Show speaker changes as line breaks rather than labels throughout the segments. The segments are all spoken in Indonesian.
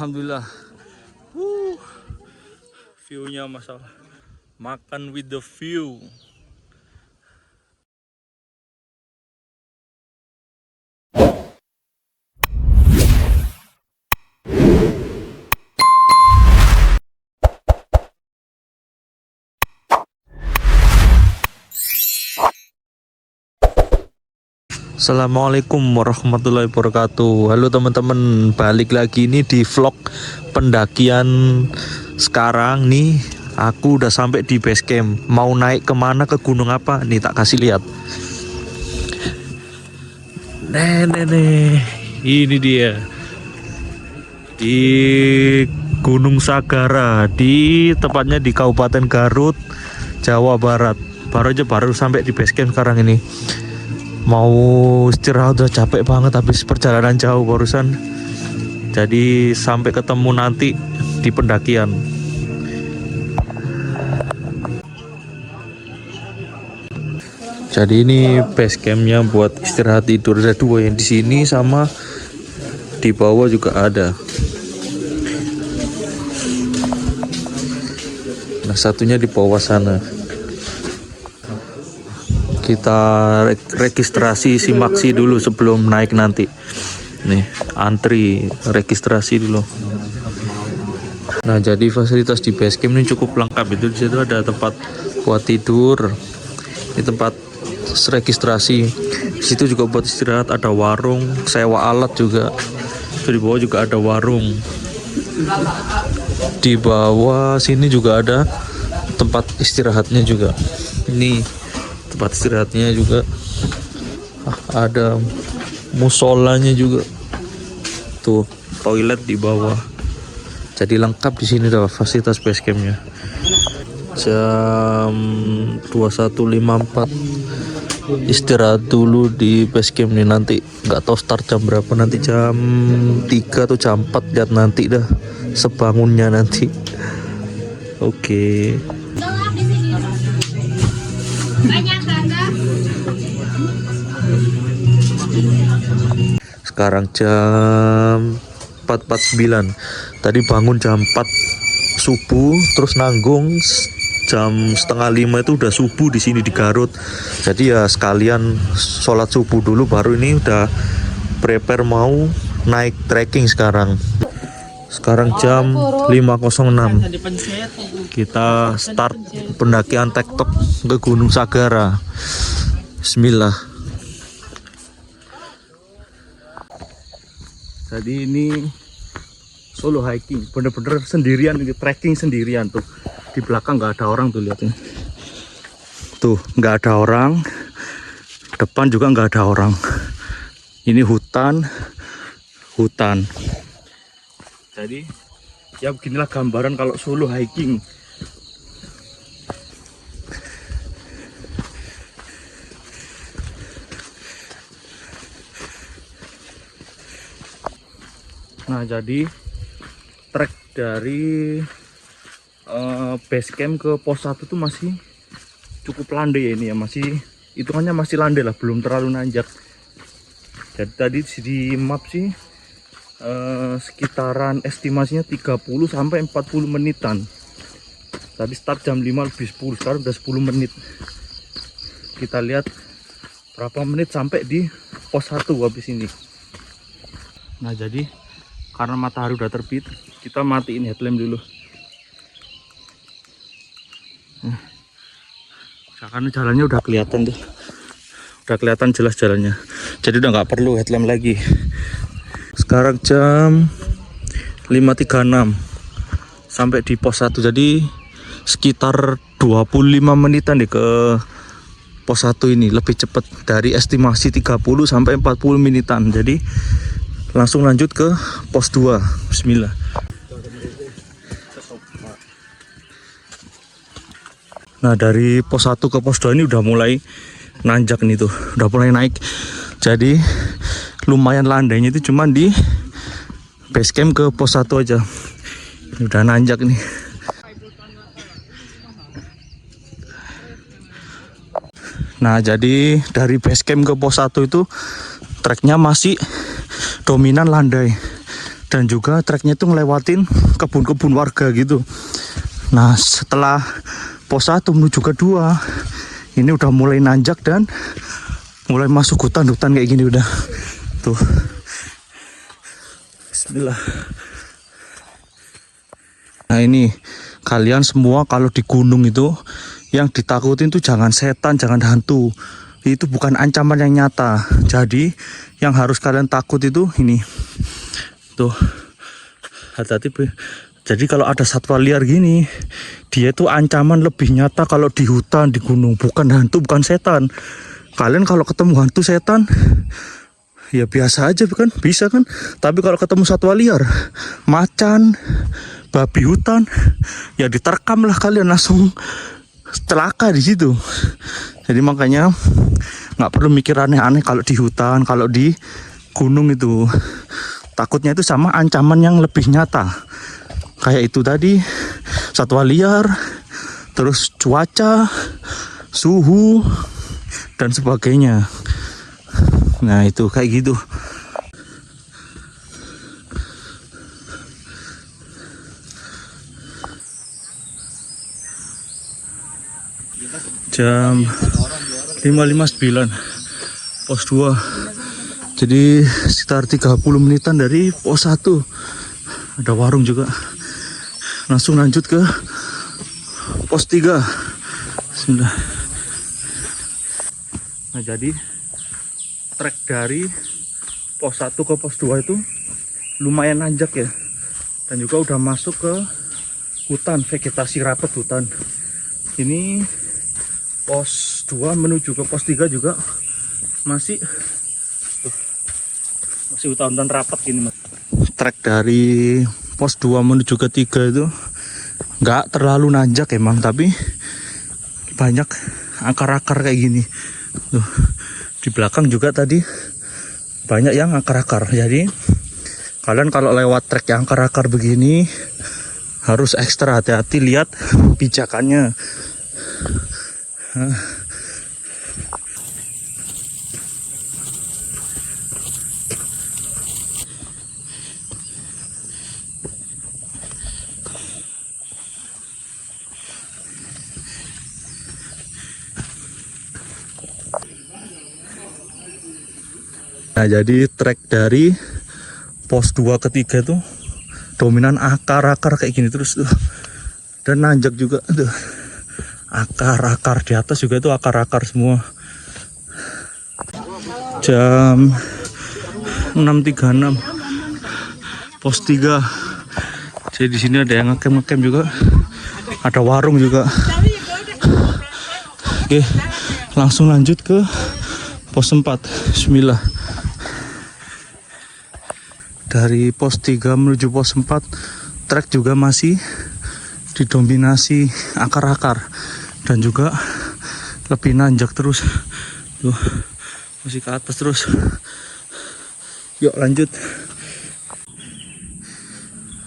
Alhamdulillah. View-nya masalah. Makan with the view. Assalamualaikum warahmatullahi wabarakatuh. Halo teman-teman, balik lagi nih di vlog pendakian. Sekarang nih aku udah sampai di base camp. Mau naik kemana, ke gunung apa? Nih tak kasih lihat. Nih, ini dia di Gunung Sagara, di tepatnya di Kabupaten Garut, Jawa Barat. Baru sampai di base camp sekarang ini. Mau istirahat, udah capek banget habis perjalanan jauh barusan. Jadi sampai ketemu nanti di pendakian. Jadi ini base campnya buat istirahat tidur. Ada dua, yang di sini sama di bawah juga ada. Nah, satunya di bawah sana. Kita registrasi Simaksi dulu sebelum naik nanti. Nih, antri registrasi dulu. Nah, jadi fasilitas di base camp ini cukup lengkap. Itu di situ ada tempat buat tidur. Ini tempat registrasi. Di situ juga buat istirahat, ada warung, sewa alat juga. Di bawah juga ada warung. Di bawah sini juga ada tempat istirahatnya juga. Ini tempat istirahatnya juga, ada musolanya juga, tuh toilet di bawah. Jadi lengkap di sini dah fasilitas base campnya. Jam 21.54 istirahat dulu di base camp nih. Nanti nggak tahu start jam berapa, nanti jam 3 atau jam 4, lihat nanti dah sebangunnya nanti. Oke. Sekarang jam 4.49. Tadi bangun jam 4 subuh, terus nanggung jam setengah 5 itu udah subuh di sini di Garut. Jadi ya sekalian sholat subuh dulu, baru ini udah prepare mau naik trekking sekarang. Sekarang jam 5.06. Kita start pendakian tektok ke Gunung Sagara. Bismillah. Jadi ini solo hiking, bener-bener sendirian, ini trekking sendirian tuh. Di belakang nggak ada orang tuh, lihatnya. Tuh nggak ada orang. Depan juga nggak ada orang. Ini hutan. Jadi ya beginilah gambaran kalau solo hiking. Nah, jadi trek dari base camp ke pos 1 tuh masih cukup landai ya ini ya, masih hitungannya masih landai lah, belum terlalu nanjak. Jadi tadi di map sih sekitaran estimasinya 30 sampai 40 menitan. Tadi start jam 5:10, sekarang udah 10 menit. Kita lihat berapa menit sampai di pos 1 habis ini. Nah, jadi karena matahari udah terbit, kita matiin headlamp dulu. Karena jalannya udah kelihatan tuh, udah kelihatan jelas jalannya. Jadi udah nggak perlu headlamp lagi. Sekarang jam 5.36 sampai di pos 1. Jadi sekitar 25 menitan deh ke pos 1 ini. Lebih cepat dari estimasi 30 sampai 40 menitan. Jadi langsung lanjut ke pos 2. Bismillah. Nah, dari pos 1 ke pos 2 ini udah mulai nanjak nih tuh, udah mulai naik. Jadi lumayan landainya itu cuman di base camp ke pos 1 aja. Ini udah nanjak nih. Nah, jadi dari base camp ke pos 1 itu treknya masih dominan landai.
Dan juga treknya itu ngelewatin kebun-kebun warga gitu. Nah setelah pos 1 menuju ke 2, ini udah mulai nanjak dan mulai masuk hutan-hutan kayak gini udah. Tuh. Bismillah. Nah ini kalian semua kalau di gunung itu yang ditakutin tuh jangan setan, jangan hantu. Itu bukan ancaman yang nyata. Jadi yang harus kalian takut itu ini. Tuh, hati-hati. Jadi kalau ada satwa liar gini, dia itu ancaman lebih nyata kalau di hutan, di gunung. Bukan hantu, bukan setan. Kalian kalau ketemu hantu setan, ya biasa aja kan, bisa kan. Tapi kalau ketemu satwa liar, macan, babi hutan, ya diterkam lah, kalian langsung celaka di situ. Jadi makanya nggak perlu mikir aneh-aneh kalau di hutan, kalau di gunung itu. Takutnya itu sama ancaman yang lebih nyata. Kayak itu tadi, satwa liar, terus cuaca, suhu, dan sebagainya. Nah itu kayak gitu. Jam 5.59 pos 2. Jadi sekitar 30 menitan dari pos 1. Ada warung juga. Langsung lanjut ke pos 3. Bismillah. Nah jadi trek dari pos 1 ke pos 2 itu lumayan nanjak ya. Dan juga udah masuk ke hutan, vegetasi rapat hutan. Ini pos 2 menuju ke pos 3 juga masih hutan-hutan rapat gini mas. Trek dari pos 2 menuju ke 3 itu nggak terlalu nanjak emang, tapi banyak akar-akar kayak gini. Tuh, di belakang juga tadi banyak yang akar-akar. Jadi kalian kalau lewat trek yang akar-akar begini harus ekstra hati-hati, lihat pijakannya. Nah jadi trek dari pos 2 ke 3 tuh dominan akar-akar kayak gini terus tuh. Dan nanjak juga tuh. Akar-akar di atas juga itu akar-akar semua. Jam 6.36 pos 3. Jadi di sini ada yang ngecamp juga. Ada warung juga. Oke, langsung lanjut ke pos 4. Bismillah. Dari pos 3 menuju pos 4, trek juga masih didominasi akar-akar dan juga lebih nanjak terus. Tuh, masih ke atas terus. Yuk lanjut.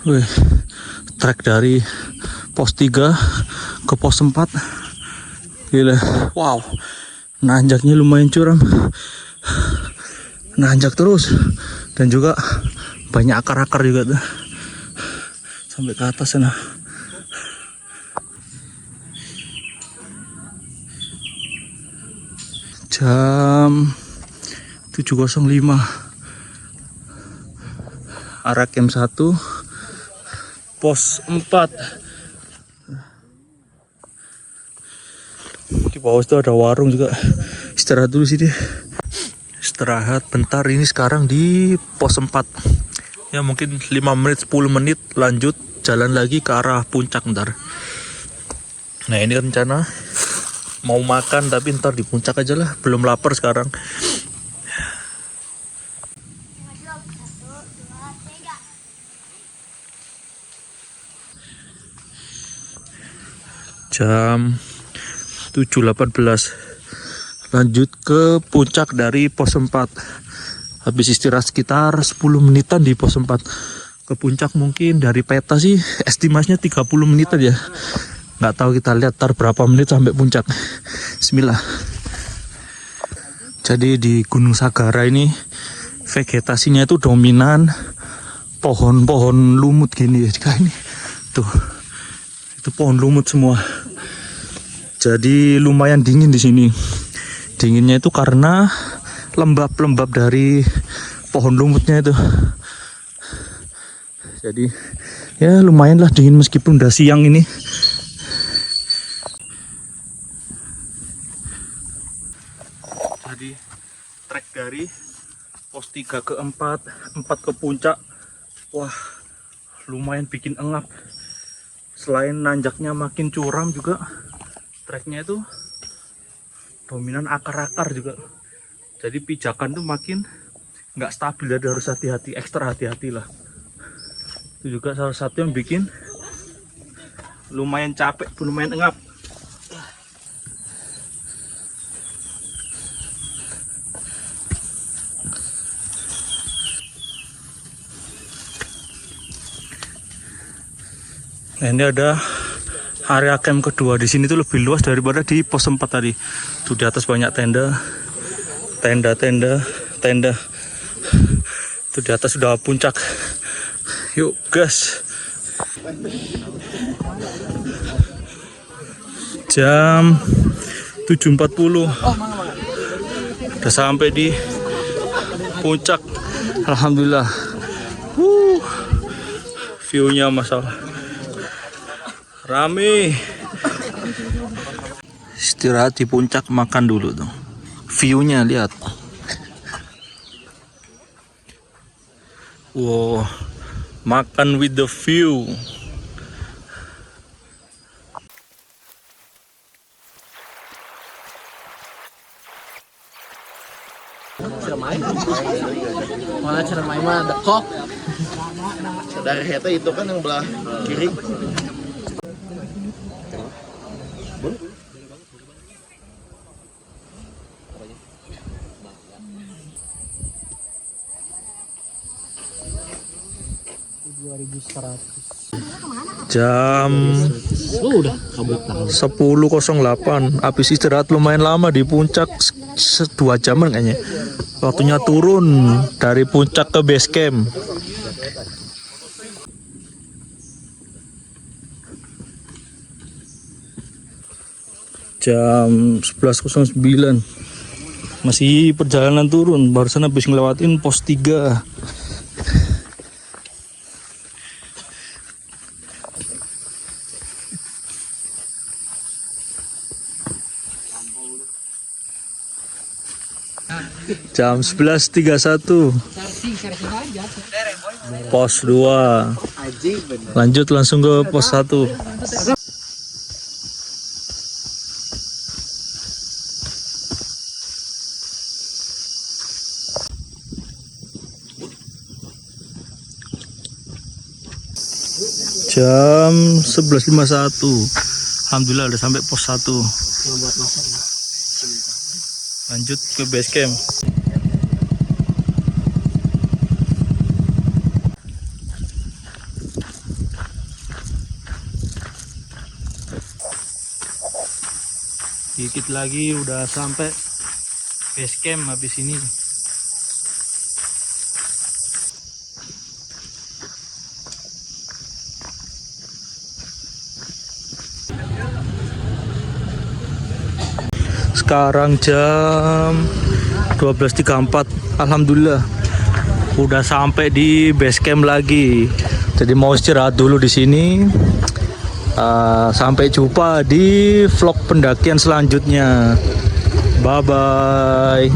Wih, trek dari pos 3 ke pos 4. Gila, wow, nanjaknya lumayan curam. Nanjak terus dan juga banyak akar-akar juga tuh sampai ke atas sana. Jam 7.05 arah camp 1 pos 4. Di bawah itu ada warung juga. Istirahat dulu sih dia. Istirahat bentar, ini sekarang di pos 4. Ya mungkin 5 menit 10 menit lanjut jalan lagi ke arah puncak ntar. Nah ini rencana mau makan tapi ntar di puncak aja lah, belum lapar sekarang. Jam 7.18 lanjut ke puncak dari pos 4. Habis istirahat sekitar 10 menitan di pos 4. Ke puncak mungkin dari peta sih estimasinya 30 menitan ya. Nggak tahu, kita lihat tar berapa menit sampai puncak. Bismillah. Jadi di Gunung Sagara ini vegetasinya itu dominan pohon-pohon lumut gini ya kayak ini. Tuh. Itu pohon lumut semua. Jadi lumayan dingin di sini. Dinginnya itu karena lembab-lembab dari pohon lumutnya itu. Jadi ya lumayan lah dingin meskipun udah siang ini. Jadi trek dari pos 3 ke 4, 4 ke puncak. Wah, lumayan bikin engap. Selain nanjaknya makin curam juga, treknya itu dominan akar-akar juga. Jadi pijakan tuh makin nggak stabil, jadi harus hati-hati, ekstra hati-hati lah. Itu juga salah satu yang bikin lumayan capek, lumayan engap. Nah, ini ada area camp kedua. Di sini tuh lebih luas daripada di pos 4 tadi. Tuh di atas banyak tenda. Tuh di atas sudah puncak. Yuk gas. Jam 7.40. Udah sampai di puncak. Alhamdulillah. View-nya masalah rame. Istirahat di puncak, makan dulu tuh. View-nya lihat. Wow, makan with the view.
Mana Ciremai mah dekok. Saudara Heta itu kan yang belah kiri.
Jam 10.08. Habis istirahat lumayan lama di puncak, 2 jaman kayaknya. Waktunya turun dari puncak ke base camp. Jam 11.09. Masih perjalanan turun, barusan habis ngelewatin pos 3. Jam 11.31. Pos 2. Lanjut langsung ke pos 1. Jam 11.51. Alhamdulillah udah sampai pos 1. Lanjut ke base camp. Dikit lagi udah sampai base camp habis ini. Sekarang jam 12.34. Alhamdulillah udah sampai di base camp lagi. Jadi mau istirahat dulu di sini. Sampai jumpa di vlog pendakian selanjutnya. Bye bye.